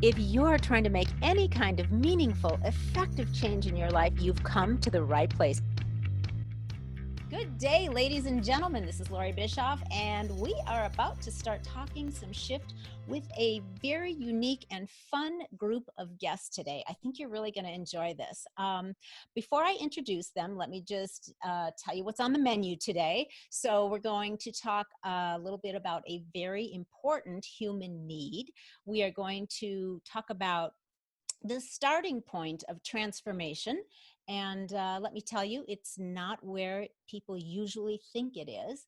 If you are trying to make any kind of meaningful, effective change in your life, you've come to the right place. Good day, ladies and gentlemen. This is Loree Bischoff, and we are about to start talking some shift with a very unique and fun group of guests today. I think you're really going to enjoy this. Before I introduce them, let me just tell you what's on the menu today. So we're going to talk a little bit about a very important human need. We are going to talk about the starting point of transformation. And let me tell you, it's not where people usually think it is.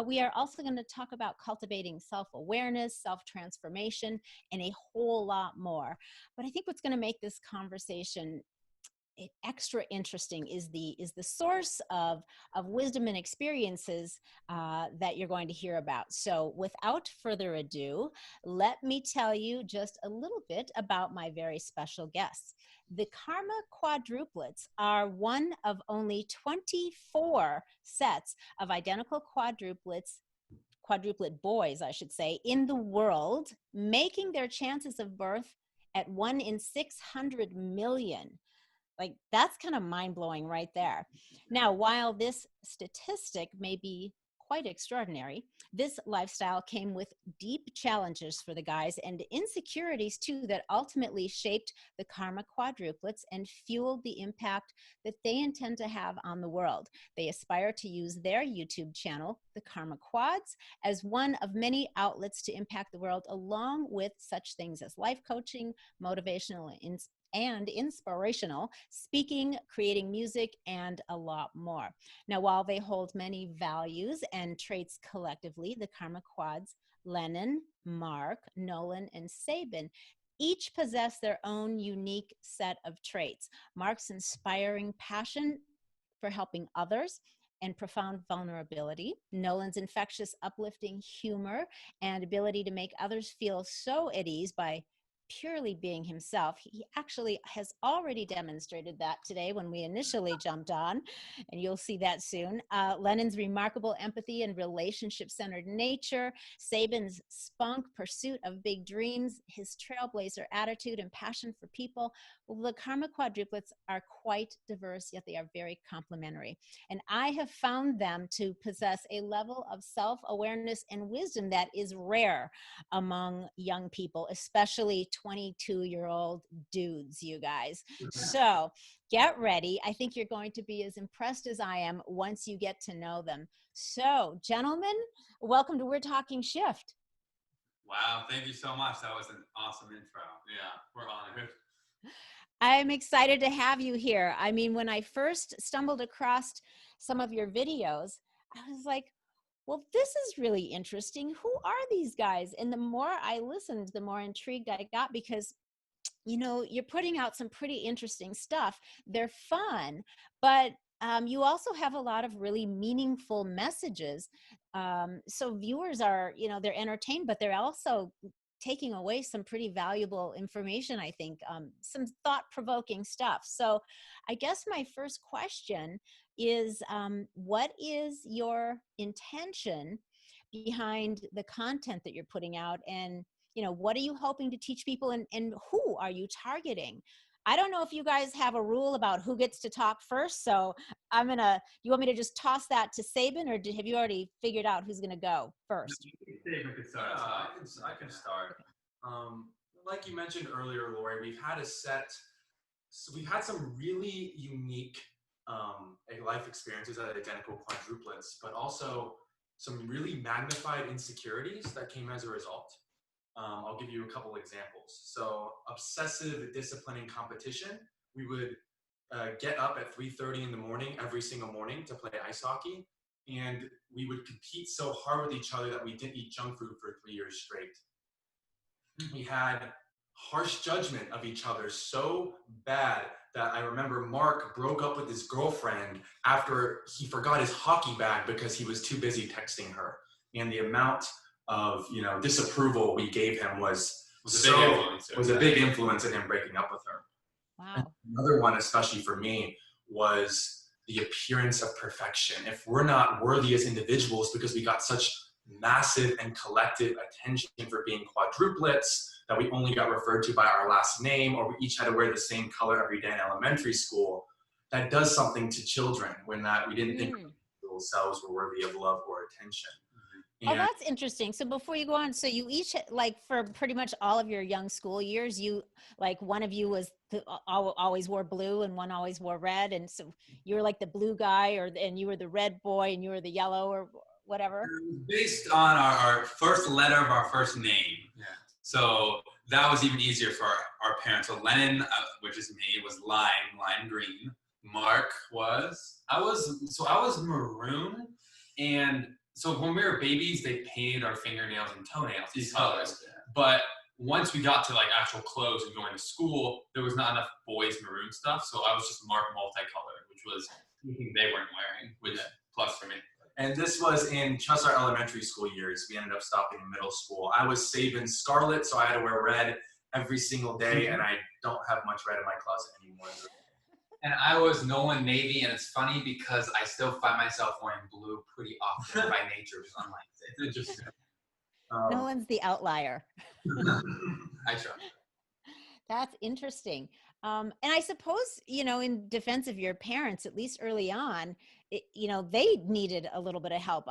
We are also going to talk about cultivating self-awareness, self-transformation, and a whole lot more. But I think what's going to make this conversation extra interesting is the source of wisdom and experiences that you're going to hear about. So without further ado, let me tell you just a little bit about my very special guests. The Karma Quadruplets are one of only 24 sets of identical quadruplet boys, I should say, in the world, making their chances of birth at 1 in 600 million. Like, that's kind of mind-blowing right there. Now, while this statistic may be quite extraordinary, this lifestyle came with deep challenges for the guys and insecurities too that ultimately shaped the Karma Quadruplets and fueled the impact that they intend to have on the world. They aspire to use their YouTube channel, the Karma Quads, as one of many outlets to impact the world, along with such things as life coaching, motivational and inspirational, speaking, creating music, and a lot more. Now, while they hold many values and traits collectively, the Karma Quads, Lennon, Mark, Nolan, and Sabin, each possess their own unique set of traits. Mark's inspiring passion for helping others and profound vulnerability, Nolan's infectious, uplifting humor and ability to make others feel so at ease by purely being himself. He actually has already demonstrated that today when we initially jumped on, and you'll see that soon. Lennon's remarkable empathy and relationship-centered nature, Sabin's spunk, pursuit of big dreams, his trailblazer attitude and passion for people. Well, the Karma Quadruplets are quite diverse, yet they are very complementary. And I have found them to possess a level of self-awareness and wisdom that is rare among young people, especially 22-year-old dudes, you guys. So get ready. I think you're going to be as impressed as I am once you get to know them. So, gentlemen, welcome to We're Talking Shift. Wow, thank you so much. That was an awesome intro. Yeah, we're honored. I'm excited to have you here. I mean, when I first stumbled across some of your videos, I was like, well, this is really interesting. Who are these guys? And the more I listened, the more intrigued I got because, you know, you're putting out some pretty interesting stuff. They're fun, but you also have a lot of really meaningful messages. So viewers are, you know, they're entertained, but they're also taking away some pretty valuable information, I think, some thought-provoking stuff. So I guess my first question is, what is your intention behind the content that you're putting out? And, you know, what are you hoping to teach people, and who are you targeting? I don't know if you guys have a rule about who gets to talk first, so you want me to just toss that to Sabin, or have you already figured out who's gonna go first? Sabin could start. I can start. Like you mentioned earlier, Loree, we've had some really unique life experiences at identical quadruplets, but also some really magnified insecurities that came as a result. I'll give you a couple examples. So obsessive disciplining competition. We would get up at 3:30 in the morning every single morning to play ice hockey. And we would compete so hard with each other that we didn't eat junk food for 3 years straight. We had harsh judgment of each other so bad that I remember Mark broke up with his girlfriend after he forgot his hockey bag because he was too busy texting her. And the amount of, you know, disapproval we gave him was a big influence in him breaking up with her. Wow. And another one, especially for me, was the appearance of perfection. If we're not worthy as individuals because we got such massive and collective attention for being quadruplets, that we only got referred to by our last name, or we each had to wear the same color every day in elementary school. That does something to children when that we didn't think little selves were worthy of love or attention. Oh, that's interesting. So before you go on, so you each, like for pretty much all of your young school years, you, like one of you was always wore blue and one always wore red. And so you were like the blue guy, and you were the red boy and you were the yellow or whatever. Based on our first letter of our first name. Yeah. So that was even easier for our parents. So Lennon, which is me, was lime green. Mark I was maroon. And so when we were babies, they painted our fingernails and toenails these colors. Yeah. But once we got to like actual clothes and going to school, there was not enough boys maroon stuff. So I was just Mark multicolored, which was something they weren't wearing, which plus for me. And this was in just our elementary school years. We ended up stopping in middle school. I was Sabin Scarlet, so I had to wear red every single day, and I don't have much red in my closet anymore. And I was Nolan Navy, and it's funny because I still find myself wearing blue pretty often by nature, which is unlike it. It's just Nolan's the outlier. I try. That's interesting. And I suppose, in defense of your parents, at least early on, they needed a little bit of help.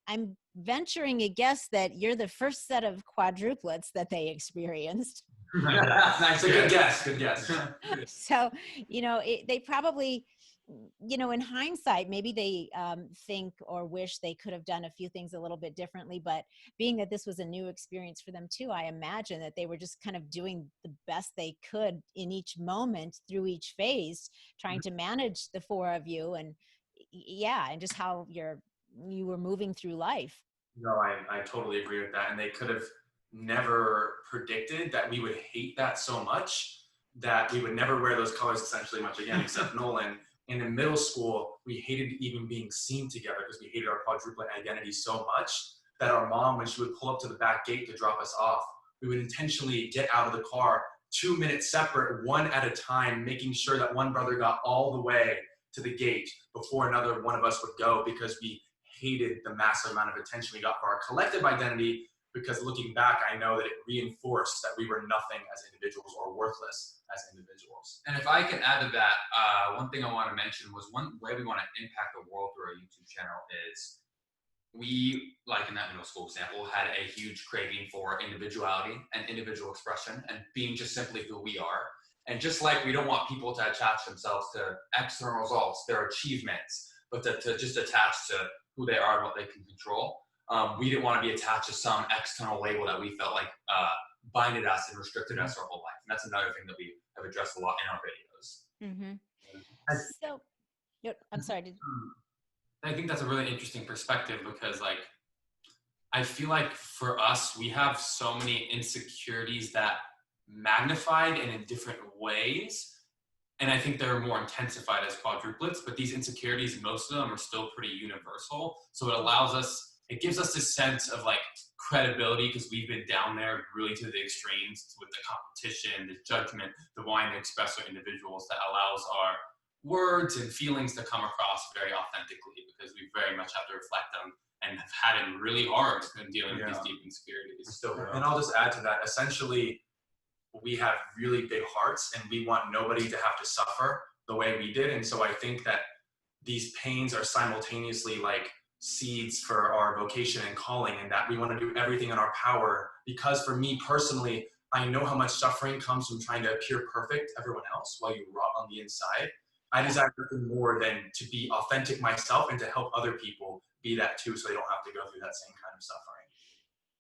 I'm venturing a guess that you're the first set of quadruplets that they experienced. Nice. Good guess. So, they probably, in hindsight, maybe they think or wish they could have done a few things a little bit differently. But being that this was a new experience for them too, I imagine that they were just kind of doing the best they could in each moment through each phase, trying to manage the four of you and just how you were moving through life. No, I totally agree with that. And they could have never predicted that we would hate that so much that we would never wear those colors essentially much again, except Nolan. And in middle school, we hated even being seen together because we hated our quadruplet identity so much that our mom, when she would pull up to the back gate to drop us off, we would intentionally get out of the car 2 minutes separate, one at a time, making sure that one brother got all the way to the gate before another one of us would go, because we hated the massive amount of attention we got for our collective identity, because looking back, I know that it reinforced that we were nothing as individuals or worthless as individuals. And if I can add to that, one thing I want to mention was one way we want to impact the world through our YouTube channel is we, like in that middle school example, had a huge craving for individuality and individual expression and being just simply who we are. And just like we don't want people to attach themselves to external results, their achievements, but to just attach to who they are and what they can control. We didn't want to be attached to some external label that we felt like binded us and restricted us our whole life. And that's another thing that we have addressed a lot in our videos. Mm-hmm. So, I'm sorry. I think that's a really interesting perspective because, like, I feel like for us, we have so many insecurities that magnified and in different ways. And I think they're more intensified as quadruplets, but these insecurities, most of them are still pretty universal. So it gives us this sense of like credibility because we've been down there really to the extremes with the competition, the judgment, the wanting to express our individuals that allows our words and feelings to come across very authentically, because we very much have to reflect them and have had it really hard in dealing with these deep insecurities. And I'll just add to that, essentially, we have really big hearts and we want nobody to have to suffer the way we did. And so I think that these pains are simultaneously like seeds for our vocation and calling, and that we want to do everything in our power. Because for me personally, I know how much suffering comes from trying to appear perfect to everyone else while you rot on the inside. I desire nothing more than to be authentic myself and to help other people be that too, so they don't have to go through that same kind of suffering.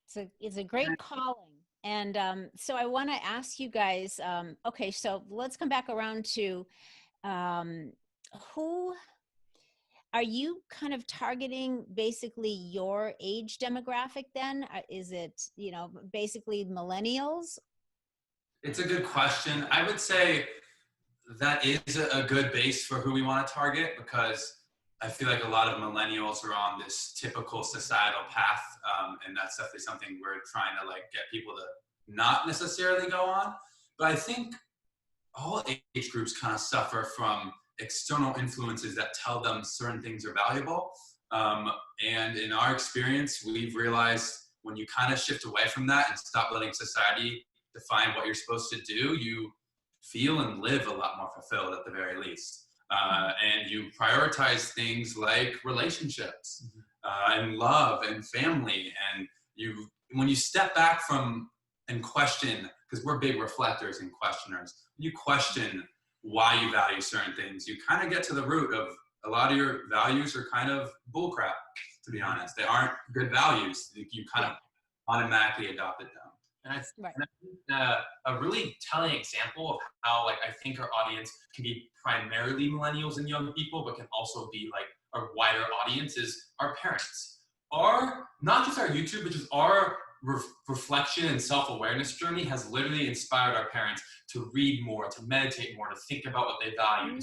So it's a great calling. And so I want to ask you guys, okay, so let's come back around to who are you kind of targeting basically your age demographic then? Is it, basically millennials? It's a good question. I would say that is a good base for who we want to target, because I feel like a lot of millennials are on this typical societal path, and that's definitely something we're trying to like get people to not necessarily go on. But I think all age groups kind of suffer from external influences that tell them certain things are valuable. And in our experience, we've realized when you kind of shift away from that and stop letting society define what you're supposed to do, you feel and live a lot more fulfilled at the very least. And you prioritize things like relationships and love and family. And when you step back from and question, because we're big reflectors and questioners, you question why you value certain things, you kind of get to the root of a lot of your values are kind of bullcrap, to be honest. They aren't good values. You kind of automatically adopted them. And I think a really telling example of how like I think our audience can be primarily millennials and young people, but can also be like a wider audience is our parents. Not just our YouTube, but just our reflection and self-awareness journey has literally inspired our parents to read more, to meditate more, to think about what they value.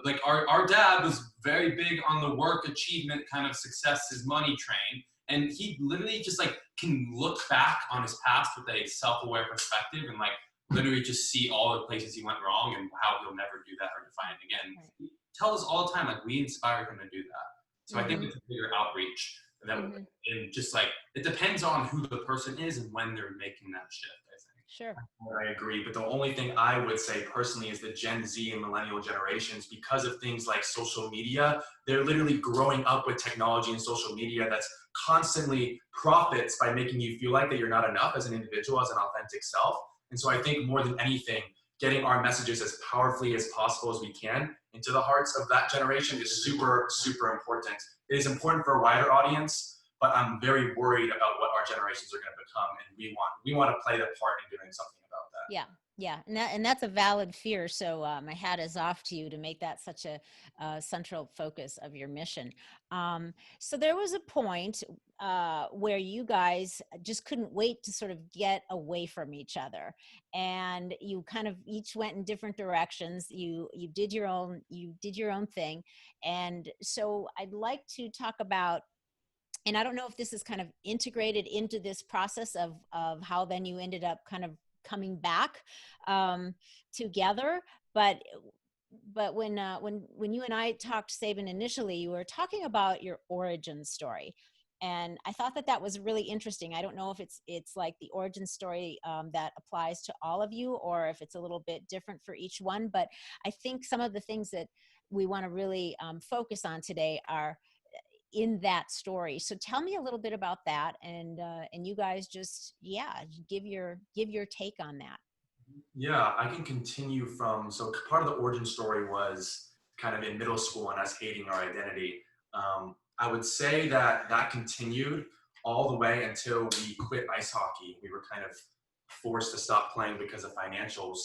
Like our dad was very big on the work achievement kind of success is money train. And he literally just like can look back on his past with a self-aware perspective and like literally just see all the places he went wrong and how he'll never do that or define it again. He tells us all the time, like we inspire him to do that. So I think it's a bigger outreach. And just like, it depends on who the person is and when they're making that shift, I think. Sure. I agree. But the only thing I would say personally is the Gen Z and millennial generations, because of things like social media, they're literally growing up with technology and social media that's constantly profits by making you feel like that you're not enough as an individual, as an authentic self. And so I think more than anything, getting our messages as powerfully as possible as we can into the hearts of that generation is super, super important. It is important for a wider audience, but I'm very worried about what our generations are going to become, and we want to play the part in doing something about that. Yeah, and that's a valid fear. So my hat is off to you to make that such a central focus of your mission. So there was a point where you guys just couldn't wait to sort of get away from each other, and you kind of each went in different directions. You did your own thing, and so I'd like to talk about. And I don't know if this is kind of integrated into this process of how then you ended up kind of coming back together. But when you and I talked, Sabin, initially, you were talking about your origin story. And I thought that was really interesting. I don't know if it's like the origin story that applies to all of you, or if it's a little bit different for each one. But I think some of the things that we want to really focus on today are in that story. So tell me a little bit about that, and you guys just give your take on that. Yeah, I can continue from, so part of the origin story was kind of in middle school and us hating our identity. I would say that continued all the way until we quit ice hockey. We were kind of forced to stop playing because of financials,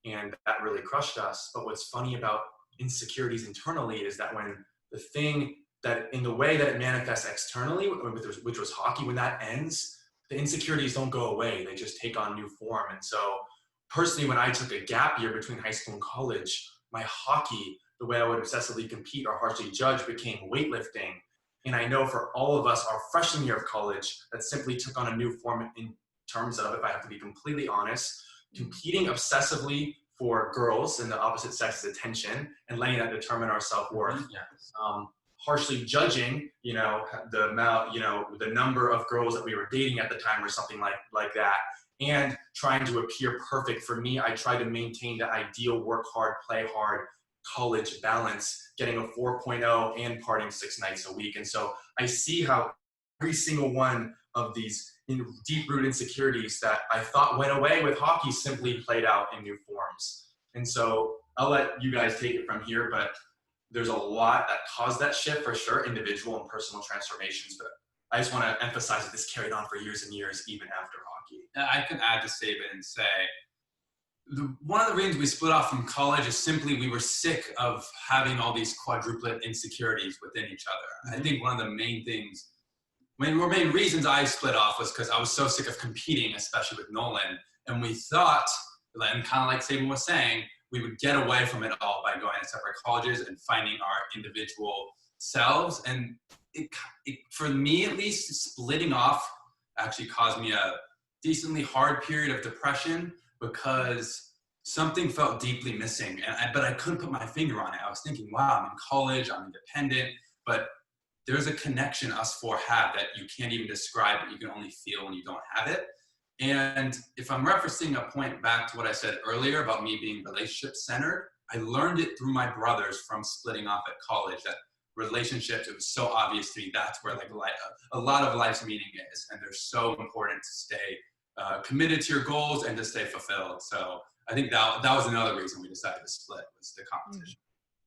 and that really crushed us. But what's funny about insecurities internally is that when the thing that in the way that it manifests externally, which was hockey, when that ends, the insecurities don't go away. They just take on new form. And so personally, when I took a gap year between high school and college, my hockey, the way I would obsessively compete or harshly judge, became weightlifting. And I know for all of us, our freshman year of college, that simply took on a new form in terms of, if I have to be completely honest, competing obsessively for girls and the opposite sex's attention and letting that determine our self-worth. Yes. Harshly judging, the amount, the number of girls that we were dating at the time or something like that, and trying to appear perfect. For me, I tried to maintain the ideal work hard, play hard, college balance, getting a 4.0 and partying 6 nights a week. And so I see how every single one of these deep-rooted insecurities that I thought went away with hockey simply played out in new forms. And so I'll let you guys take it from here, but there's a lot that caused that shift for sure, individual and personal transformations. But I just want to emphasize that this carried on for years and years, even after hockey. I can add to Sabin and say, one of the reasons we split off from college is simply we were sick of having all these quadruplet insecurities within each other. I think one of the main reasons I split off was because I was so sick of competing, especially with Nolan. And we thought, and kind of like Sabin was saying, we would get away from it all by going to separate colleges and finding our individual selves. And it, for me at least, splitting off actually caused me a decently hard period of depression because something felt deeply missing. But I couldn't put my finger on it. I was thinking, wow, I'm in college, I'm independent, but there's a connection us four have that you can't even describe, but you can only feel when you don't have it. And if I'm referencing a point back to what I said earlier about me being relationship centered, I learned it through my brothers from splitting off at college, that relationships, it was so obvious to me, that's where like a lot of life's meaning is. And they're so important to stay committed to your goals and to stay fulfilled. So I think that was another reason we decided to split, was the competition.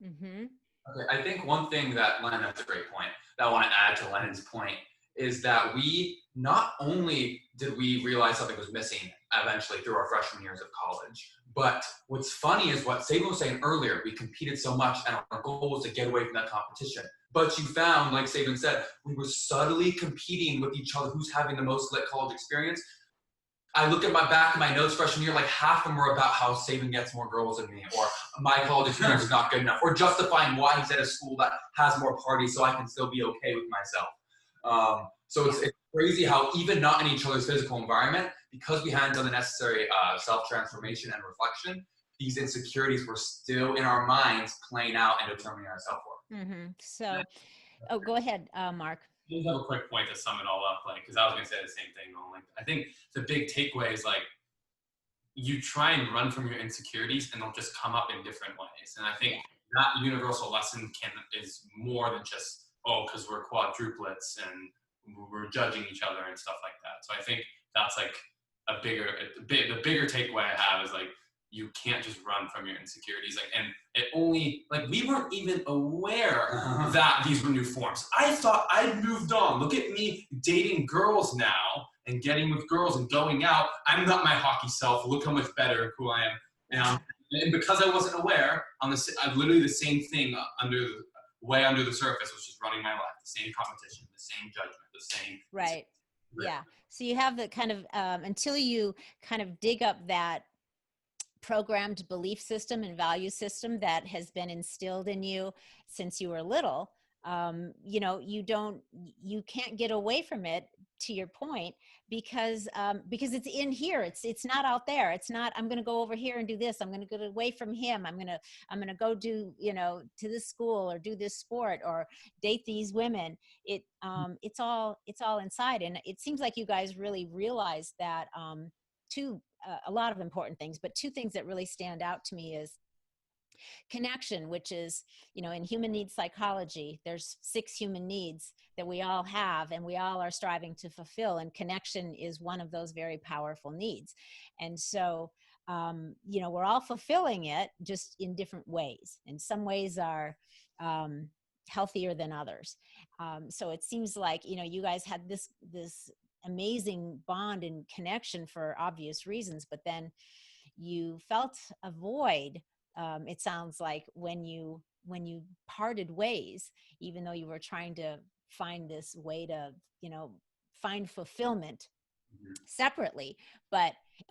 Mm-hmm. Okay, I think one thing that Lennon, that's a great point, that I want to add to Lennon's point, is that we not only did we realize something was missing eventually through our freshman years of college, but what's funny is what Sabin was saying earlier, we competed so much and our goal was to get away from that competition. But you found, like Sabin said, we were subtly competing with each other, who's having the most lit college experience. I look at my back of my notes freshman year, like half of them were about how Sabin gets more girls than me, or my college experience is not good enough, or justifying why he's at a school that has more parties so I can still be okay with myself. So it's crazy how even not in each other's physical environment, because we hadn't done the necessary self-transformation and reflection, these insecurities were still in our minds playing out and determining our self-worth. Mm-hmm. So, go ahead, Mark. I just have a quick point to sum it all up, like, because I was going to say the same thing. Like, I think the big takeaway is like, you try and run from your insecurities and they'll just come up in different ways. And I think that universal lesson is more than just, oh, because we're quadruplets and we're judging each other and stuff like that. So I think that's like the bigger takeaway I have is like, you can't just run from your insecurities. Like, and it only, like, we weren't even aware that these were new forms. I thought I'd moved on. Look at me dating girls now and getting with girls and going out. I'm not my hockey self. Look how much better and cool I am. And because I wasn't aware, I'm literally the same thing way under the surface, which is running my life, the same competition, the same judgment, the same. Right. Yeah. So you have the kind of, until you kind of dig up that programmed belief system and value system that has been instilled in you since you were little, you can't get away from it, to your point, because it's in here. It's not out there. It's not, I'm going to go over here and do this. I'm going to get away from him. I'm going to go do, to this school or do this sport or date these women. It's all inside. And it seems like you guys really realize that, a lot of important things, but two things that really stand out to me is connection, which is, in human needs psychology, there's 6 human needs that we all have and we all are striving to fulfill. And connection is one of those very powerful needs. And so, we're all fulfilling it just in different ways. And some ways are healthier than others. So it seems like, you guys had this amazing bond and connection for obvious reasons, but then you felt a void, it sounds like, when you parted ways, even though you were trying to find this way to find fulfillment separately.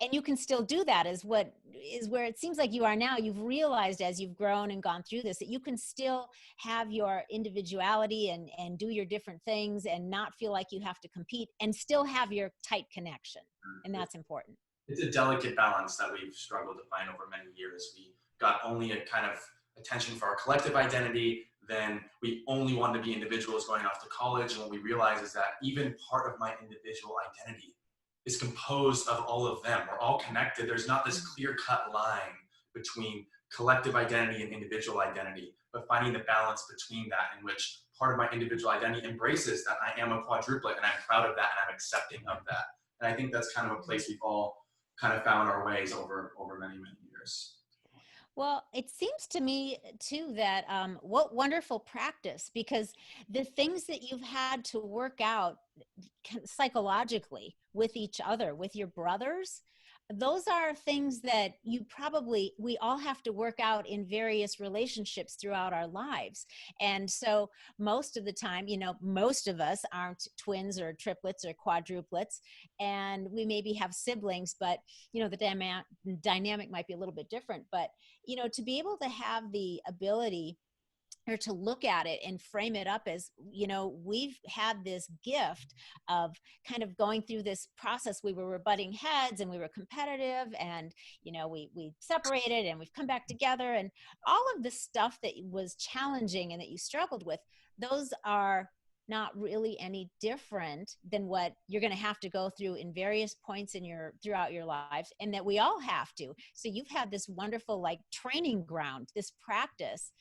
And you can still do that, is where it seems like you are now. You've realized as you've grown and gone through this that you can still have your individuality and do your different things and not feel like you have to compete and still have your tight connection. And that's important. It's a delicate balance that we've struggled to find over many years. We got only a kind of attention for our collective identity. Then we only wanted to be individuals going off to college. And what we realized is that even part of my individual identity is composed of all of them. We're all connected. There's not this clear-cut line between collective identity and individual identity, but finding the balance between that, in which part of my individual identity embraces that I am a quadruplet and I'm proud of that and I'm accepting of that. And I think that's kind of a place we've all kind of found our ways over many, many years. Well, it seems to me too that what wonderful practice, because the things that you've had to work out psychologically with each other, with your brothers, those are things that we all have to work out in various relationships throughout our lives. And so most of the time, most of us aren't twins or triplets or quadruplets, and we maybe have siblings, but, the dynamic might be a little bit different. But, to be able to have the ability or to look at it and frame it up as, we've had this gift of kind of going through this process. We were butting heads and we were competitive, and, we separated and we've come back together, and all of the stuff that was challenging and that you struggled with, those are not really any different than what you're going to have to go through in various points in throughout your life, and that we all have to. So you've had this wonderful like training ground, this practice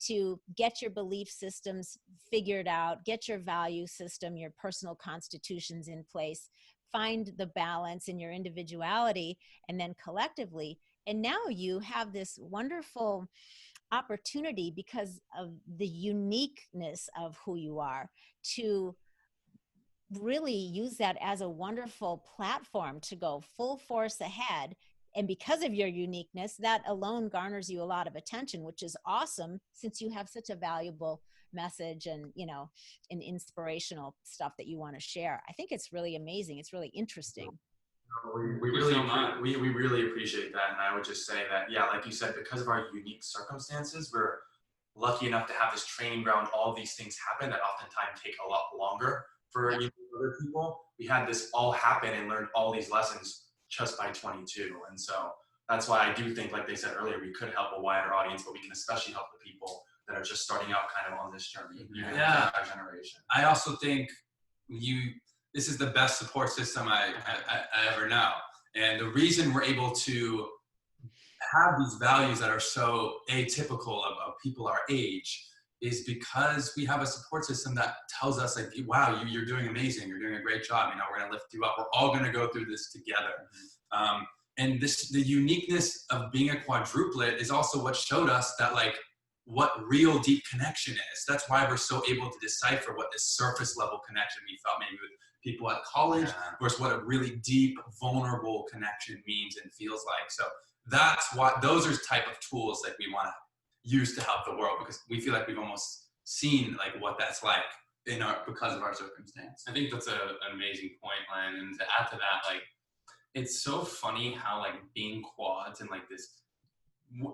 to get your belief systems figured out, get your value system, your personal constitutions in place, find the balance in your individuality, and then collectively. And now you have this wonderful opportunity, because of the uniqueness of who you are, to really use that as a wonderful platform to go full force ahead. And because of your uniqueness, that alone garners you a lot of attention, which is awesome, since you have such a valuable message and, you know, and inspirational stuff that you want to share. I think it's really amazing. It's really interesting. We really appreciate that. And I would just say that, yeah, like you said, because of our unique circumstances, we're lucky enough to have this training ground, all these things happen that oftentimes take a lot longer for other people. We had this all happen and learned all these lessons just by 22. And so that's why I do think, like they said earlier, we could help a wider audience, but we can especially help the people that are just starting out kind of on this journey. Yeah. Our generation. I also think this is the best support system I ever know. And the reason we're able to have these values that are so atypical of people our age is because we have a support system that tells us, like, wow, you're doing amazing. You're doing a great job. You know, we're going to lift you up. We're all going to go through this together. And the uniqueness of being a quadruplet is also what showed us that, like, what real deep connection is. That's why we're so able to decipher what this surface level connection we felt maybe with people at college versus what a really deep, vulnerable connection means and feels like. So that's what those are type of tools that we want to use to help the world, because we feel like we've almost seen like what that's like because of our circumstance. I think that's an amazing point, Len. And to add to that, like, it's so funny how like being quads and like this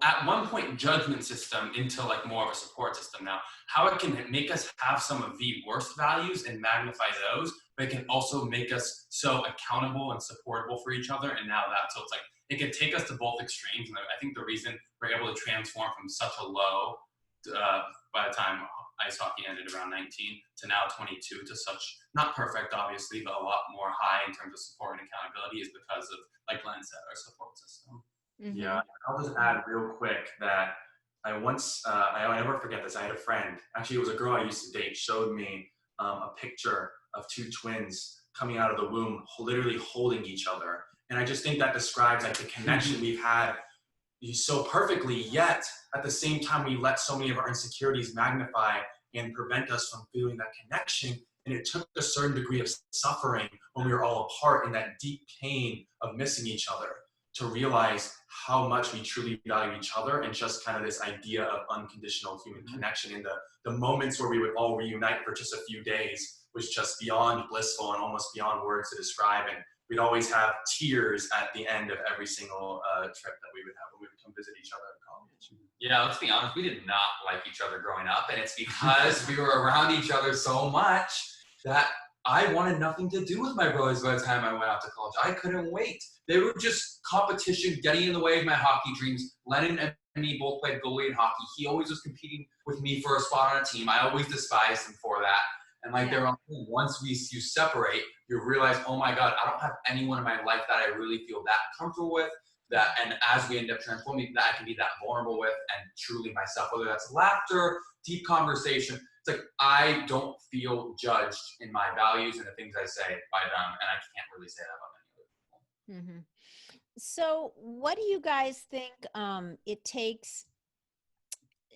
at one point judgment system into like more of a support system now, how it can make us have some of the worst values and magnify those, but it can also make us so accountable and supportable for each other. And now so it's like it can take us to both extremes. And I think the reason we're able to transform from such a low by the time ice hockey ended around 19 to now 22 to such, not perfect obviously, but a lot more high in terms of support and accountability is because of, like Len said, our support system. Mm-hmm. Yeah, I'll just add real quick that I once, I'll never forget this. I had a friend, actually it was a girl I used to date, showed me a picture of two twins coming out of the womb, literally holding each other. And I just think that describes like the connection we've had so perfectly, yet at the same time, we let so many of our insecurities magnify and prevent us from feeling that connection. And it took a certain degree of suffering when we were all apart in that deep pain of missing each other to realize how much we truly value each other, and just kind of this idea of unconditional human connection in the moments where we would all reunite for just a few days was just beyond blissful and almost beyond words to describe. And we'd always have tears at the end of every single trip that we would have when we would come visit each other in college. Yeah, let's be honest, we did not like each other growing up, and it's because we were around each other so much that I wanted nothing to do with my brothers by the time I went out to college. I couldn't wait. They were just competition getting in the way of my hockey dreams. Lennon and me both played goalie in hockey. He always was competing with me for a spot on a team. I always despised him for that. And like once you separate, you realize, oh my God, I don't have anyone in my life that I really feel that comfortable with. And as we end up transforming, that I can be that vulnerable with and truly myself, whether that's laughter, deep conversation. It's like I don't feel judged in my values and the things I say by them, and I can't really say that about many other people. Mm-hmm. So what do you guys think it takes?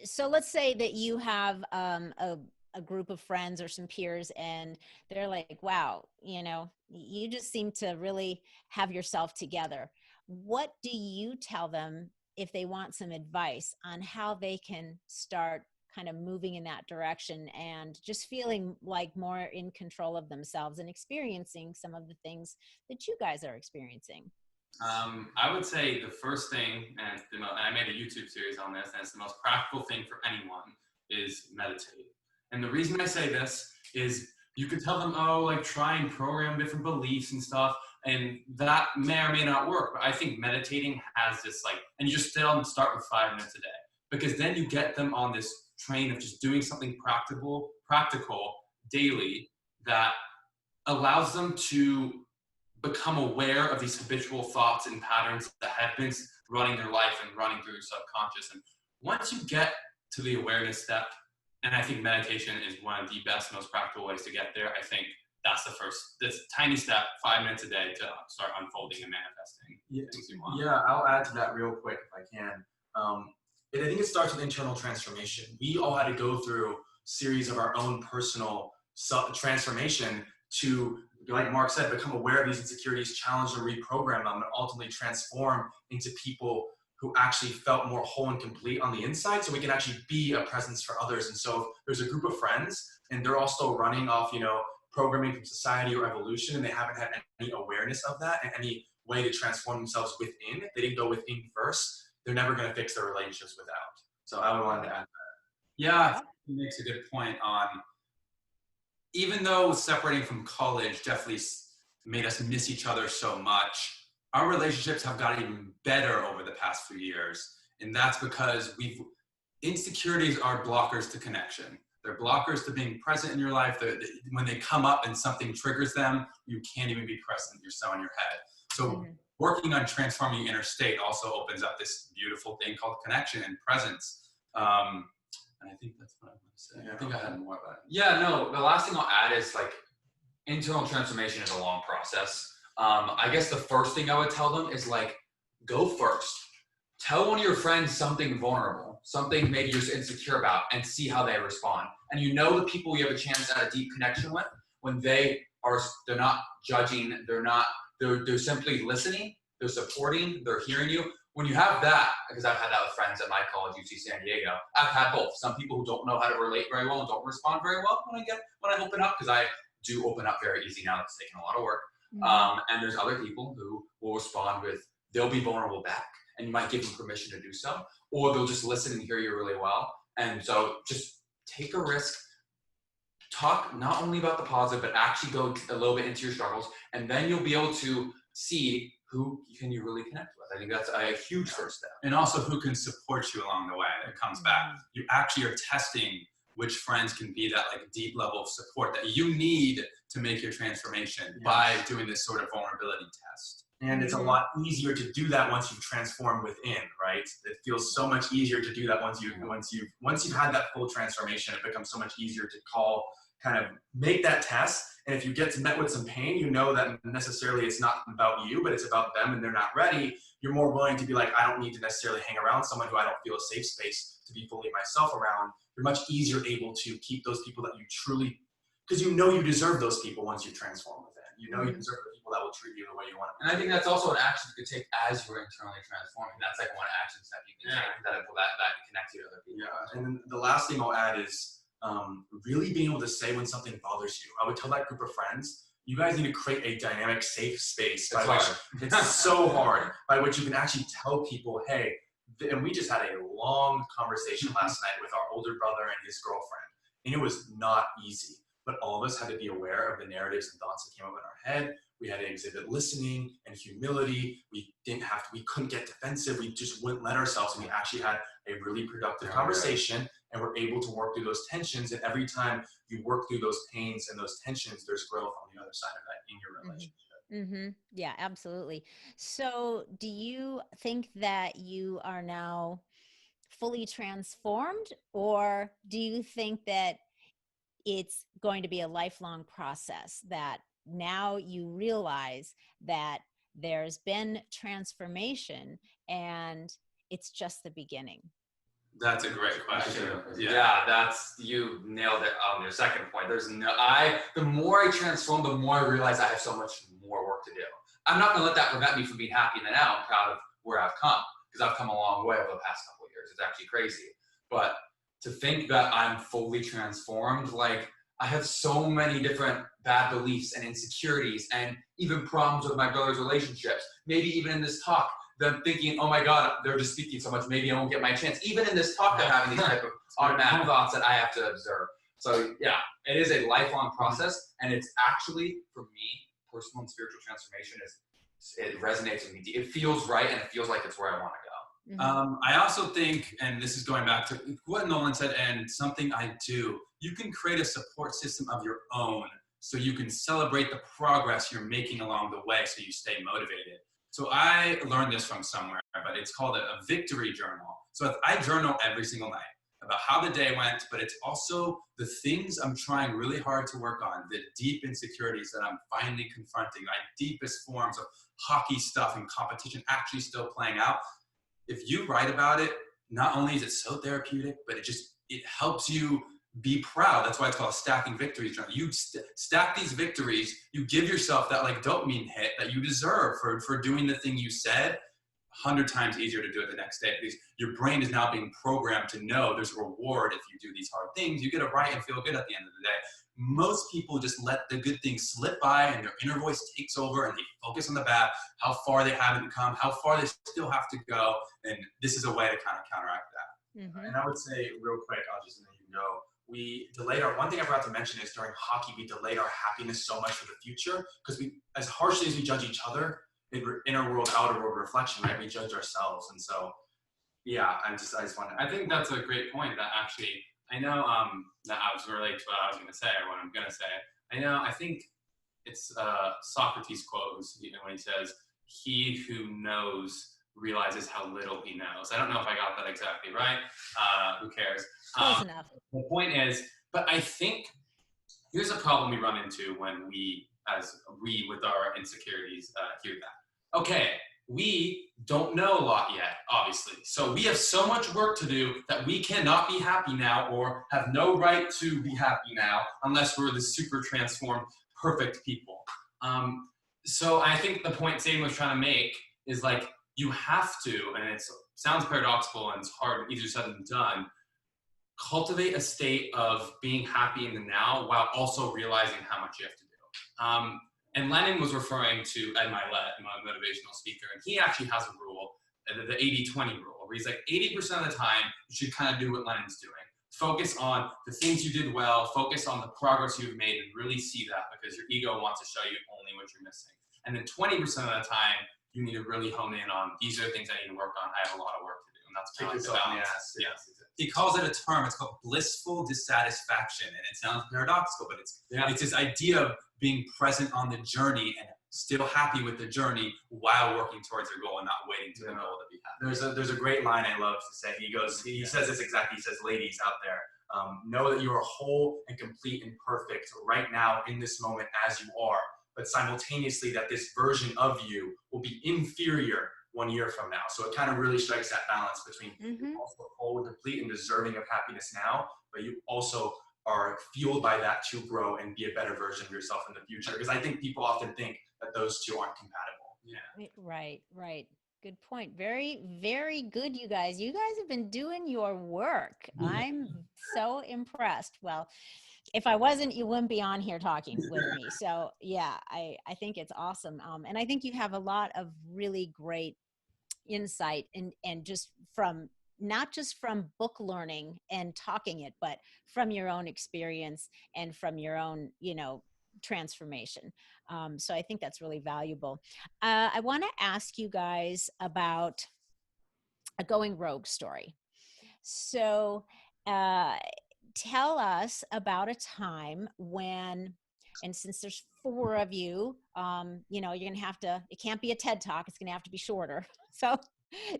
So let's say that you have a group of friends or some peers, and they're like, wow, you know, you just seem to really have yourself together. What do you tell them if they want some advice on how they can start kind of moving in that direction and just feeling like more in control of themselves and experiencing some of the things that you guys are experiencing? I would say the first thing, and I made a YouTube series on this, and it's the most practical thing for anyone, is meditate. And the reason I say this is you could tell them, oh, like try and program different beliefs and stuff, and that may or may not work. But I think meditating has this like, and you just tell them start with 5 minutes a day, because then you get them on this train of just doing something practical daily that allows them to become aware of these habitual thoughts and patterns that have been running their life and running through your subconscious. And once you get to the awareness step, and I think meditation is one of the best, most practical ways to get there, I think that's the first, this tiny step, 5 minutes a day to start unfolding and manifesting things you want. Yeah, I'll add to that real quick if I can. I think it starts with internal transformation. We all had to go through a series of our own personal transformation to, like Mark said, become aware of these insecurities, challenge and reprogram them, and ultimately transform into people who actually felt more whole and complete on the inside, so we can actually be a presence for others. And so if there's a group of friends and they're all still running off, programming from society or evolution, and they haven't had any awareness of that and any way to transform themselves within, they didn't go within first, they're never going to fix their relationships without. So I would want to add that. Yeah, he makes a good point on, even though separating from college definitely made us miss each other so much, our relationships have gotten even better over the past few years. And that's because insecurities are blockers to connection. They're blockers to being present in your life. When they come up and something triggers them, you can't even be present. You're so in your head. So working on transforming your inner state also opens up this beautiful thing called connection and presence. And I think that's what I want to say. Yeah. I think I had more about it. Yeah, no, the last thing I'll add is like internal transformation is a long process. I guess the first thing I would tell them is like, go first. Tell one of your friends something vulnerable, something maybe you're insecure about, and see how they respond. And the people you have a chance at a deep connection with, when they're not judging, they're simply listening, they're supporting, they're hearing you. When you have that, because I've had that with friends at my college, UC San Diego, I've had both. Some people who don't know how to relate very well and don't respond very well when I open up, because I do open up very easy now. It's taken a lot of work. And there's other people who will respond with, they'll be vulnerable back, and you might give them permission to do so, or they'll just listen and hear you really well. And so just take a risk, talk not only about the positive, but actually go a little bit into your struggles, and then you'll be able to see who can you really connect with. I think that's a huge first step. And also who can support you along the way. It comes back. You actually are testing which friends can be that like deep level of support that you need to make your transformation by doing this sort of vulnerability test. And it's a lot easier to do that once you've transformed within, right? It feels so much easier to do that once you've had that full transformation. It becomes so much easier to kind of make that test. And if you get met with some pain, you know that necessarily it's not about you, but it's about them, and they're not ready. You're more willing to be like, I don't need to necessarily hang around someone who I don't feel a safe space to be fully myself around. You're much easier able to keep those people that you truly, because you deserve those people once you transform within. You deserve the people that will treat you the way you want to. And I think that's also an action you could take as you're internally transforming. That's like one action step you can take that connects you to other people. Yeah, and then the last thing I'll add is really being able to say when something bothers you. I would tell that group of friends, you guys need to create a dynamic, safe space it's so hard, by which you can actually tell people, hey, and we just had a long conversation last night with our older brother and his girlfriend, and it was not easy. But all of us had to be aware of the narratives and thoughts that came up in our head. We had to exhibit listening and humility. We couldn't get defensive. We just wouldn't let ourselves. And we actually had a really productive conversation, and we're able to work through those tensions. And every time you work through those pains and those tensions, there's growth on the other side of that in your relationship. Yeah, absolutely. So do you think that you are now fully transformed, or do you think that it's going to be a lifelong process, that now you realize that there's been transformation and it's just the beginning? That's a great question. You nailed it on your second point. The more I transform, the more I realize I have so much more work to do. I'm not gonna let that prevent me from being happy in the now. I'm proud of where I've come, because I've come a long way over the past couple of years. It's actually crazy. But to think that I'm fully transformed, like I have so many different bad beliefs and insecurities and even problems with my brother's relationships. Maybe even in this talk, them thinking, oh my God, they're just speaking so much, maybe I won't get my chance. Even in this talk, I'm having these type of automatic thoughts that I have to observe. So yeah, it is a lifelong process, and it's actually, for me, personal and spiritual transformation it resonates with me. It feels right, and it feels like it's where I want to go. I also think, and this is going back to what Nolan said, and something I do, you can create a support system of your own so you can celebrate the progress you're making along the way so you stay motivated. So I learned this from somewhere, but it's called a victory journal. So I journal every single night about how the day went, but it's also the things I'm trying really hard to work on, the deep insecurities that I'm finally confronting, my deepest forms of hockey stuff and competition actually still playing out. If you write about it, not only is it so therapeutic, but it helps you be proud. That's why it's called stacking victories journal. You stack these victories, you give yourself that like dopamine hit that you deserve for doing the thing you said. 100 times easier to do it the next day because your brain is now being programmed to know there's a reward if you do these hard things. You get it right and feel good at the end of the day. Most people just let the good things slip by and their inner voice takes over and they focus on the bad, how far they haven't come, how far they still have to go. And this is a way to kind of counteract that. Mm-hmm. And I would say real quick, I'll just let you go. We delayed one thing I forgot to mention is during hockey, we delayed our happiness so much for the future because we, as harshly as we judge each other, inner world, outer world reflection, right? We judge ourselves. And so, yeah, I just want to. I think that's a great point that actually, I know that I was related to what I was going to say or what I'm going to say. I think it's Socrates' quote when he says, "He who knows realizes how little he knows." I don't know if I got that exactly right. Who cares? Close enough. The point is, but I think here's a problem we run into when we with our insecurities hear that. Okay, we don't know a lot yet, obviously. So we have so much work to do that we cannot be happy now or have no right to be happy now unless we're the super transformed, perfect people. So I think the point Sabin was trying to make is like, you have to, and it sounds paradoxical and it's hard, easier said than done, cultivate a state of being happy in the now while also realizing how much you have to do. And Lennon was referring to Ed Milet, my motivational speaker, and he actually has a rule, the 80-20 rule, where he's like 80% of the time, you should kind of do what Lennon's doing. Focus on the things you did well, focus on the progress you've made, and really see that because your ego wants to show you only what you're missing. And then 20% of the time, you need to really hone in on, these are the things I need to work on, I have a lot of work to do. And that's kind of like the balance. Yes. He calls it a term, it's called blissful dissatisfaction. And it sounds paradoxical, but it's this idea of being present on the journey and still happy with the journey while working towards your goal and not waiting to the goal to be happy. There's a great line I love to say. He says this exactly. He says, ladies out there, know that you are whole and complete and perfect right now in this moment as you are, but simultaneously that this version of you will be inferior 1 year from now. So it kind of really strikes that balance between you're also whole and complete and deserving of happiness now, but you also are fueled by that to grow and be a better version of yourself in the future. Because I think people often think that those two aren't compatible. Yeah. Right. Good point. Very, very good, you guys. You guys have been doing your work. I'm so impressed. Well, if I wasn't, you wouldn't be on here talking with me. So yeah, I think it's awesome. And I think you have a lot of really great insight and just from, not just from book learning and talking it, but from your own experience and from your own, transformation. So I think that's really valuable. I want to ask you guys about a going rogue story. So tell us about a time when, and since there's 4 of you, you're going to have to, it can't be a TED Talk. It's going to have to be shorter.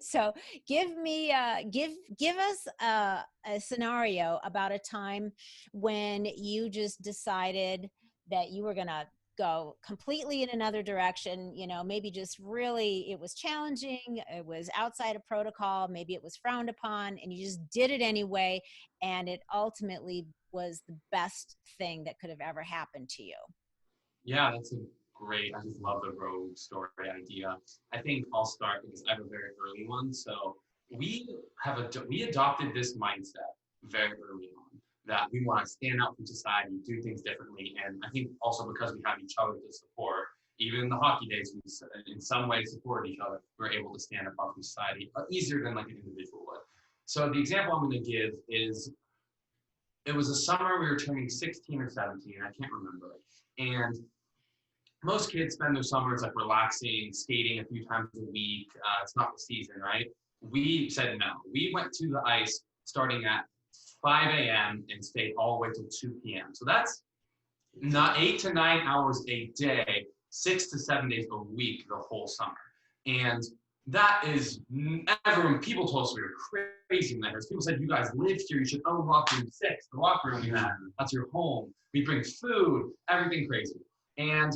So give me, give us a scenario about a time when you just decided that you were going to go completely in another direction, maybe just really, it was challenging, it was outside of protocol, maybe it was frowned upon, and you just did it anyway, and it ultimately was the best thing that could have ever happened to you. Yeah, that's great. I just love the rogue story idea. I think I'll start because I have a very early one. So we adopted this mindset very early on that we want to stand out from society, do things differently. And I think also because we have each other to support, even in the hockey days, we in some way supported each other. We were able to stand apart from society easier than like an individual would. So the example I'm going to give is, it was a summer, we were turning 16 or 17, I can't remember. And most kids spend their summers like relaxing, skating a few times a week. It's not the season, right? We said no. We went to the ice starting at 5 a.m. and stayed all the way till 2 p.m. So that's not 8 to 9 hours a day, 6 to 7 days a week the whole summer. And that is, everyone, people told us we were crazy members. People said, you guys live here, you should own locker room 6, the locker room we had, that's your home. We bring food, everything crazy. And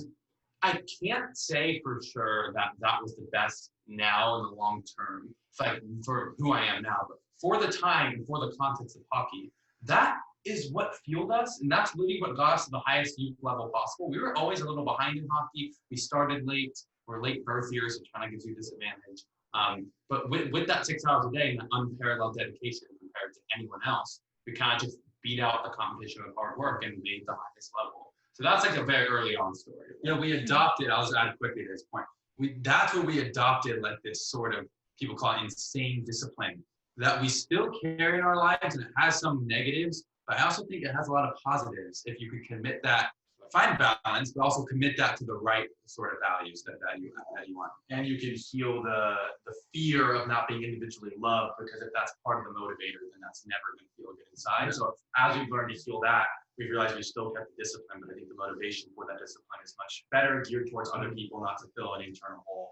I can't say for sure that that was the best now in the long term, like for who I am now, but for the time and for the context of hockey, that is what fueled us, and that's really what got us to the highest youth level possible. We were always a little behind in hockey. We started late. We're late birth years, which kind of gives you a disadvantage. But with that 6 hours a day and that unparalleled dedication compared to anyone else, we kind of just beat out the competition with hard work and made the highest level. So that's like a very early on story. Yeah, we adopted, I'll just add quickly to this point. That's what we adopted, like this sort of, people call it insane discipline, that we still carry in our lives, and it has some negatives, but I also think it has a lot of positives if you could commit that, find balance, but also commit that to the right sort of values that you want. And you can heal the fear of not being individually loved, because if that's part of the motivator, then that's never going to feel good inside. So as we've learned to heal that, we realized we still kept the discipline, but I think the motivation for that discipline is much better, geared towards other people, not to fill an internal hole.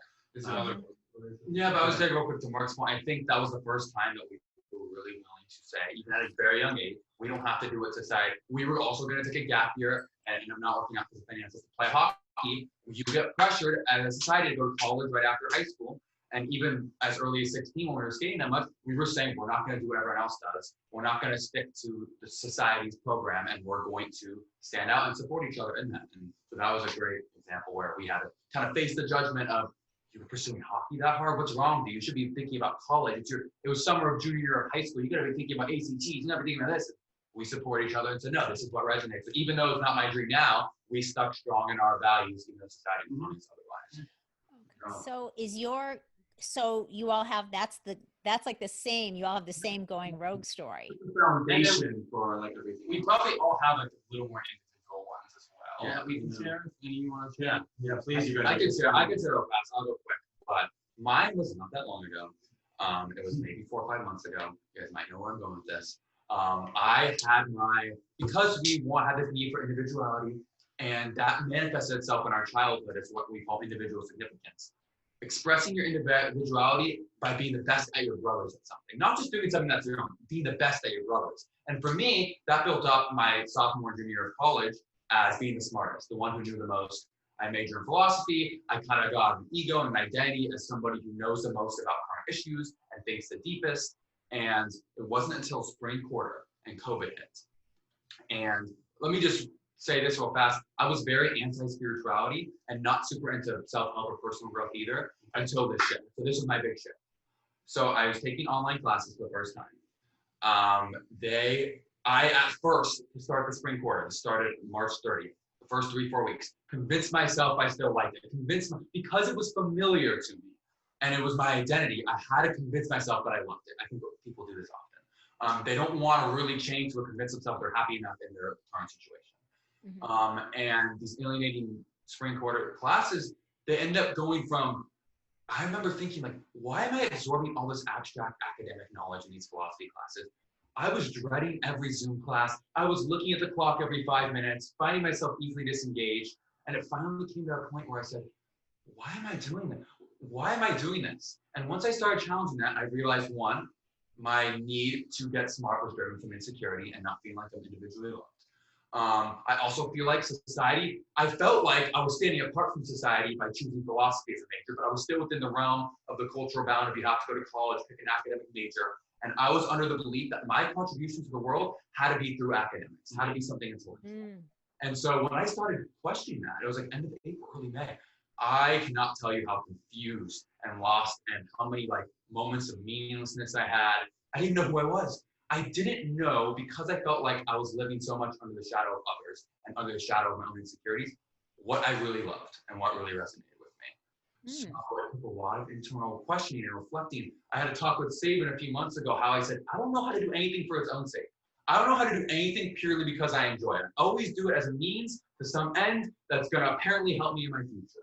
Yeah, but I was saying real quick to Mark's point, I think that was the first time that we were really willing to say, even at a very young age, we don't have to do what society. We were also going to take a gap year, and I'm not working out for the finances to play hockey. You get pressured as a society to go to college right after high school. And even as early as 16, when we were skating that much, we were saying, we're not going to do what everyone else does. We're not going to stick to the society's program, and we're going to stand out and support each other in that. And so that was a great example where we had to kind of face the judgment of, you were pursuing hockey that hard? What's wrong with you? You should be thinking about college. It was summer of junior year of high school. You got to be thinking about ACTs. You got to be thinking about this. We support each other and said, no, this is what resonates. So even though it's not my dream now, we stuck strong in our values, even though society wants otherwise. Okay. So you all have, that's like the same, you all have the same going rogue story. Foundation for like everything. We probably all have like a little more individual ones as well. Yeah, we can share if any want to share. Yeah, please. I can share real fast. I'll go quick. But mine was not that long ago. It was maybe 4 or 5 months ago. You guys might know where I'm going with this. I had because we had this need for individuality, and that manifested itself in our childhood as what we call individual significance. Expressing your individuality by being the best at your brothers at something, not just doing something that's your own, being the best at your brothers. And for me, that built up my sophomore and junior year of college as being the smartest, the one who knew the most. I majored in philosophy. I kind of got an ego and an identity as somebody who knows the most about current issues and thinks the deepest. And it wasn't until spring quarter and COVID hit. And let me just say this real fast. I was very anti-spirituality and not super into self-help or personal growth either until this shift. So this was my big shift. So I was taking online classes for the first time. I at first, to start the spring quarter, started March 30th, the first 3-4 weeks, convinced myself I still liked it. Because it was familiar to me and it was my identity, I had to convince myself that I loved it. I think people do this often. They don't want to really change or convince themselves they're happy enough in their current situation. And these alienating spring quarter classes, they end up going from, I remember thinking like, why am I absorbing all this abstract academic knowledge in these philosophy classes? I was dreading every Zoom class. I was looking at the clock every 5 minutes, finding myself easily disengaged. And it finally came to a point where I said, why am I doing this? Why am I doing this? And once I started challenging that, I realized, one, my need to get smart was driven from insecurity and not feeling like I'm individually loved. I also feel like society, I felt like I was standing apart from society by choosing philosophy as a major, but I was still within the realm of the cultural bound of you have to go to college, pick an academic major. And I was under the belief that my contribution to the world had to be through academics, had to be something intellectual. And so when I started questioning that, it was like end of April, early May. I cannot tell you how confused and lost and how many like moments of meaninglessness I had. I didn't know who I was. I didn't know, because I felt like I was living so much under the shadow of others and under the shadow of my own insecurities, what I really loved and what really resonated with me. So it took a lot of internal questioning and reflecting. I had a talk with Sabin a few months ago, how I said, I don't know how to do anything for its own sake. I don't know how to do anything purely because I enjoy it. I always do it as a means to some end that's going to apparently help me in my future.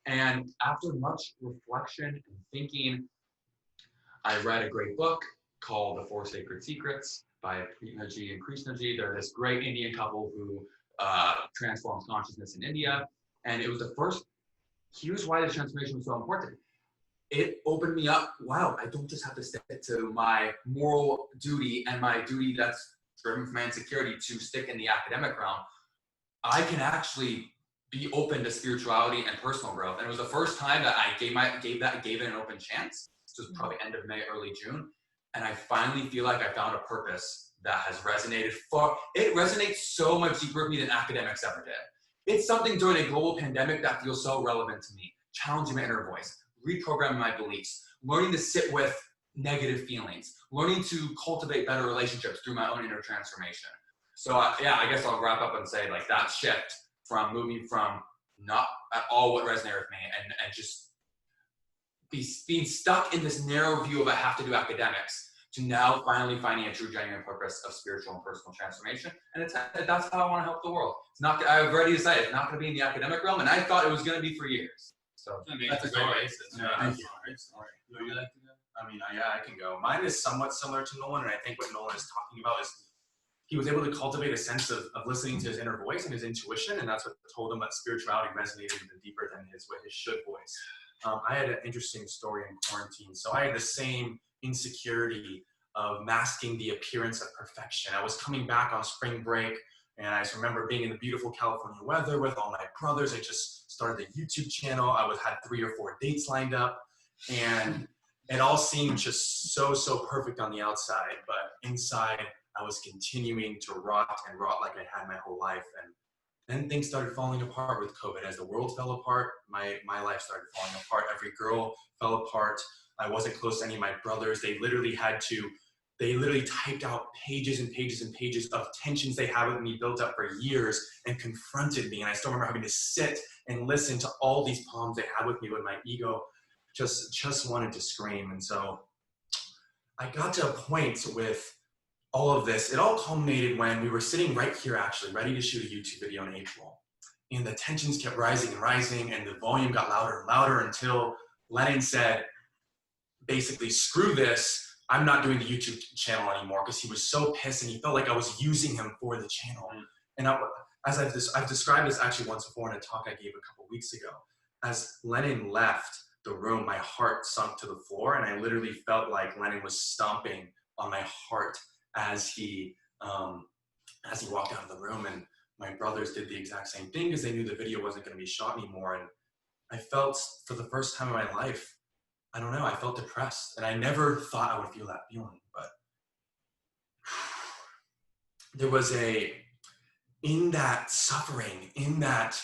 And after much reflection and thinking, I read a great book called The 4 Sacred Secrets by Prithnaji and Krishnaji. They're this great Indian couple who transforms consciousness in India. And it was the first, here's why the transformation was so important. It opened me up. Wow, I don't just have to stick to my moral duty and my duty that's driven from my insecurity to stick in the academic realm. I can actually be open to spirituality and personal growth. And it was the first time that I gave it an open chance. This was probably end of May, early June. And I finally feel like I found a purpose that has resonated it resonates so much deeper with me than academics ever did. It's something during a global pandemic that feels so relevant to me. Challenging my inner voice, reprogramming my beliefs, learning to sit with negative feelings, learning to cultivate better relationships through my own inner transformation. So yeah, I guess I'll wrap up and say like that shift from moving from not at all what resonated with me and just being stuck in this narrow view of I have to do academics to now finally finding a true genuine purpose of spiritual and personal transformation. And that's how I want to help the world. It's not, I've already decided it's not going to be in the academic realm, and I thought it was going to be for years. So that's a great basis. Yeah, thank you. Would you like to go? I mean, yeah, I can go. Mine is somewhat similar to Nolan, and I think what Nolan is talking about is he was able to cultivate a sense of listening to his inner voice and his intuition, and that's what told him that spirituality resonated even deeper than his should voice. I had an interesting story in quarantine. So I had the same insecurity of masking the appearance of perfection. I was coming back on spring break, and I just remember being in the beautiful California weather with all my brothers. I just started a YouTube channel. I had 3 or 4 dates lined up, and it all seemed just so perfect on the outside, but inside I was continuing to rot like I had my whole life. And then things started falling apart with COVID. As the world fell apart, my life started falling apart. Every girl fell apart. I wasn't close to any of my brothers. They literally typed out pages and pages and pages of tensions they had with me built up for years and confronted me. And I still remember having to sit and listen to all these poems they had with me when my ego just wanted to scream. And so I got to a point with all of this. It all culminated when we were sitting right here, actually, ready to shoot a YouTube video in April. And the tensions kept rising and rising, and the volume got louder and louder until Lennon said, basically, screw this. I'm not doing the YouTube channel anymore, because he was so pissed and he felt like I was using him for the channel. And as I've described this actually once before in a talk I gave a couple weeks ago. As Lennon left the room, my heart sunk to the floor, and I literally felt like Lennon was stomping on my heart as he walked out of the room. And my brothers did the exact same thing because they knew the video wasn't going to be shot anymore. And I felt, for the first time in my life, I don't know, I felt depressed. And I never thought I would feel that feeling, but there was in that suffering, in that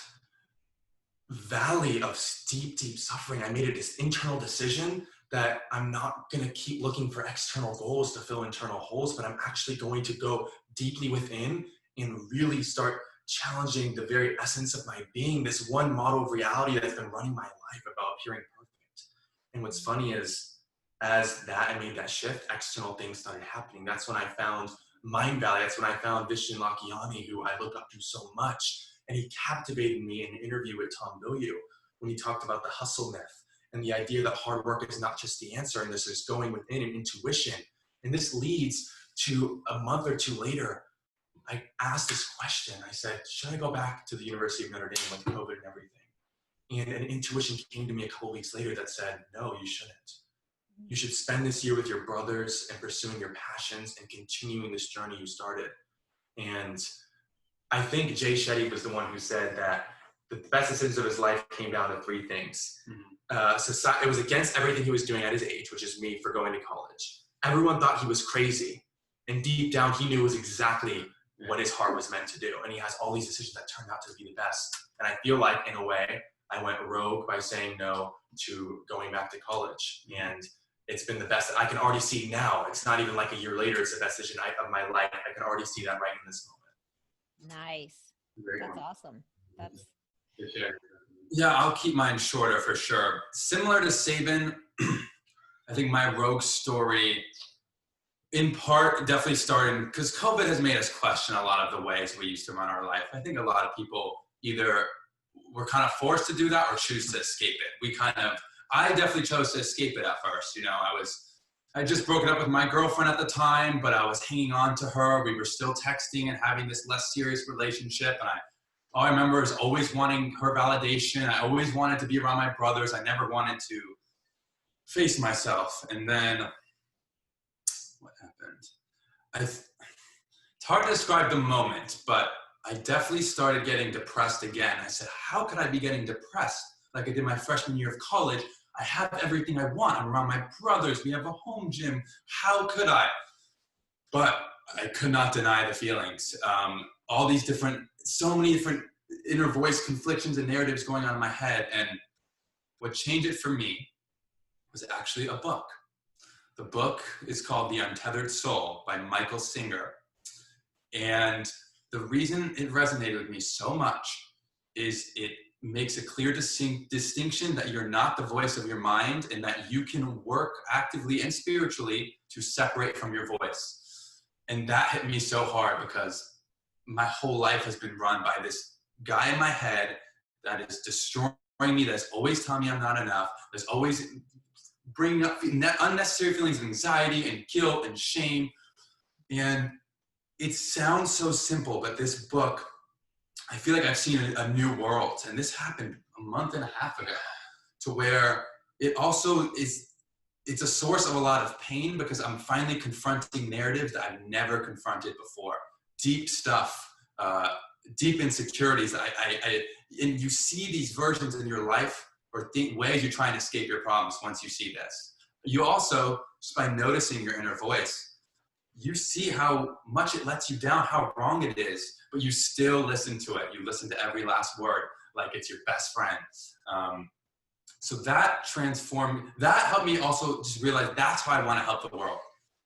valley of deep suffering, I made this internal decision that I'm not going to keep looking for external goals to fill internal holes, but I'm actually going to go deeply within and really start challenging the very essence of my being, this one model of reality that's been running my life about appearing perfect. And what's funny is, as I made that shift, external things started happening. That's when I found Mind Valley. That's when I found Vishen Lakhiani, who I look up to so much. And he captivated me in an interview with Tom Bilyeu when he talked about the hustle myth and the idea that hard work is not just the answer, and this is going within and intuition. And this leads to a month or two later, I asked this question. I said, should I go back to the University of Notre Dame with COVID and everything? And an intuition came to me a couple weeks later that said, no, you shouldn't. You should spend this year with your brothers and pursuing your passions and continuing this journey you started. And I think Jay Shetty was the one who said that the best decisions of his life came down to 3 things. It was against everything he was doing at his age, which is me, for going to college. Everyone thought he was crazy. And deep down, he knew it was exactly what his heart was meant to do. And he has all these decisions that turned out to be the best. And I feel like, in a way, I went rogue by saying no to going back to college. And it's been the best. I can already see now. It's not even like a year later. It's the best decision of my life. I can already see that right in this moment. Nice. That's awesome. That's Yeah, I'll keep mine shorter for sure. Similar to Sabin, I think my rogue story, in part, definitely started because COVID has made us question a lot of the ways we used to run our life. I think a lot of people either were kind of forced to do that or choose to escape it. I definitely chose to escape it at first. You know, I was I just broken up with my girlfriend at the time, but I was hanging on to her. We were still texting and having this less serious relationship. And all I remember is always wanting her validation. I always wanted to be around my brothers. I never wanted to face myself. And then what happened? It's hard to describe the moment, but I definitely started getting depressed again. I said, how could I be getting depressed like I did my freshman year of college? I have everything I want. I'm around my brothers. We have a home gym. How could I? But I could not deny the feelings. All these so many different inner voice conflictions and narratives going on in my head. And what changed it for me was actually a book. The book is called The Untethered Soul by Michael Singer. And the reason it resonated with me so much is it makes a clear distinction that you're not the voice of your mind and that you can work actively and spiritually to separate from your voice. And that hit me so hard because my whole life has been run by this guy in my head that is destroying me, that's always telling me I'm not enough, that's always bringing up unnecessary feelings of anxiety and guilt and shame. And it sounds so simple, but this book, I feel like I've seen a new world. And this happened a month and a half ago, to where it also it's a source of a lot of pain because I'm finally confronting narratives that I've never confronted before. Deep stuff, deep insecurities. And you see these versions in your life or ways you're trying to escape your problems once you see this. You also, just by noticing your inner voice, you see how much it lets you down, how wrong it is, but you still listen to it. You listen to every last word like it's your best friend. So that helped me also just realize that's how I want to help the world.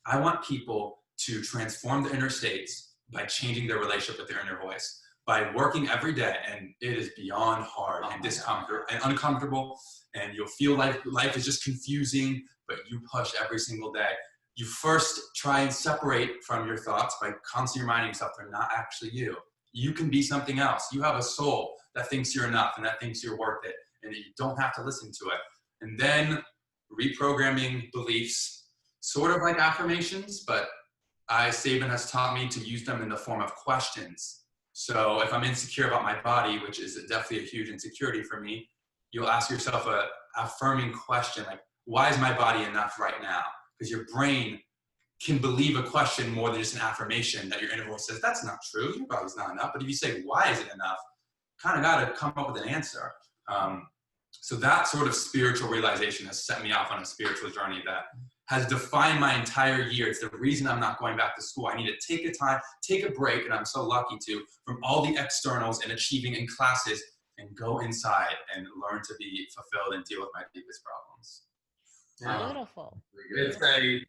I want people to transform their inner states by changing their relationship with their inner voice, by working every day. And it is beyond hard and discomfort and uncomfortable. And you'll feel like life is just confusing, but you push every single day. You first try and separate from your thoughts by constantly reminding yourself they're not actually you. You can be something else. You have a soul that thinks you're enough and that thinks you're worth it, and that you don't have to listen to it. And then reprogramming beliefs, sort of like affirmations, but Sabin has taught me to use them in the form of questions. So if I'm insecure about my body, which is definitely a huge insecurity for me, you'll ask yourself a affirming question like, why is my body enough right now? Because your brain can believe a question more than just an affirmation that your inner voice says, that's not true, your body's not enough. But if you say, why is it enough? Kind of got to come up with an answer. So that sort of spiritual realization has set me off on a spiritual journey that has defined my entire year. It's the reason I'm not going back to school. I need to take a break, and I'm so lucky to, from all the externals and achieving in classes, and go inside and learn to be fulfilled and deal with my deepest problems. Beautiful. It's a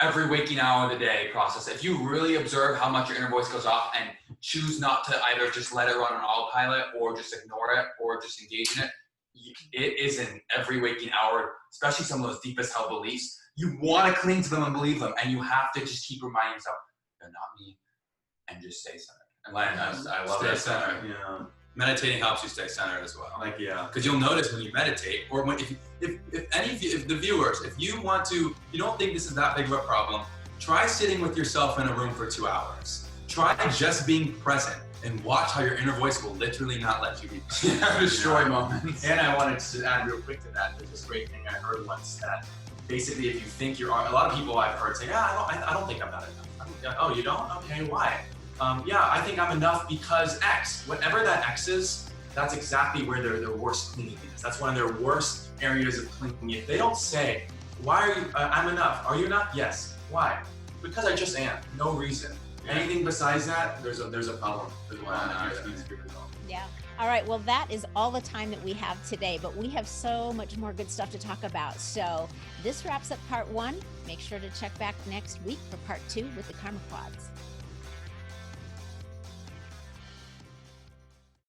every waking hour of the day process. If you really observe how much your inner voice goes off and choose not to either just let it run on autopilot or just ignore it or just engage in it, it is in every waking hour, especially some of those deepest held beliefs. You want to cling to them and believe them, and you have to just keep reminding yourself, they're not me, and just stay centered. And I love that. Stay centered. Yeah. Meditating helps you stay centered as well. Like, yeah. Because you'll notice when you meditate, or when if the viewers, if you don't think this is that big of a problem, try sitting with yourself in a room for 2 hours. Try just being present and watch how your inner voice will literally not let you be destroy moments. And I wanted to add real quick to that. There's this great thing I heard once that basically if you think you're, a lot of people I've heard say, I don't think I'm not enough. Oh, you don't? Okay, why? I think I'm enough because X. Whatever that X is, that's exactly where their worst clinging is. That's one of their worst areas of clinging. If they don't say, why are you, I'm enough. Are you enough? Yes. Why? Because I just am. No reason. Anything besides that, there's a problem. Yeah. All right. Well, that is all the time that we have today, but we have so much more good stuff to talk about. So this wraps up part 1. Make sure to check back next week for part 2 with the Karma Quads.